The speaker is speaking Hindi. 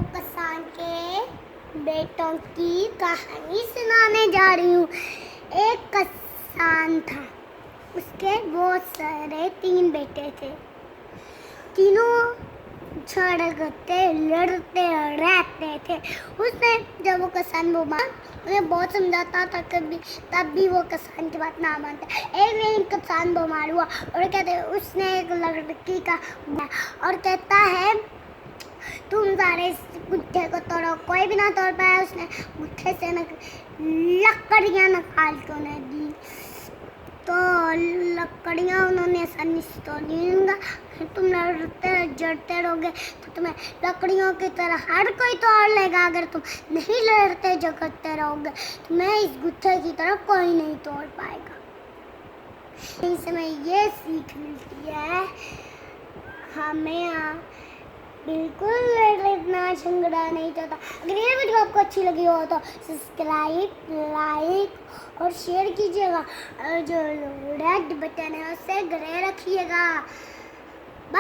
आपको किसान के बेटों की कहानी सुनाने जा रही हूँ। एक किसान था, उसके बहुत सारे 3 बेटे थे। तीनों झगड़ते लड़ते रहते थे। उसने जब वो किसान बीमार, उन्हें बहुत समझाता था, कभी तब भी वो किसान की बात ना मानते। एक दिन किसान बीमार हुआ और कहते उसने एक लड़की का और कहता है तुम सारे इस गुत्थे को तोड़ो। कोई भी ना तोड़ पाया। उसने गुत्थे से लकड़ियाँ निकाल के उन्हें दी, तो लकड़ियाँ उन्होंने आसानी से तोड़ दी। तुम लड़ते जड़ते रहोगे तो तुम्हें लकड़ियों की तरह हर कोई तोड़ लेगा। अगर तुम नहीं लड़ते झगड़ते रहोगे तो मैं इस गुत्थे की तरह कोई नहीं तोड़ पाएगा। इसमें ये सीख मिलती है हमें बिल्कुल लड़ना झगड़ा नहीं चाहता। अगर ये वीडियो आपको अच्छी लगी हो तो सब्सक्राइब, लाइक और शेयर कीजिएगा और जो रेड बटन है उससे ग्रे रखिएगा।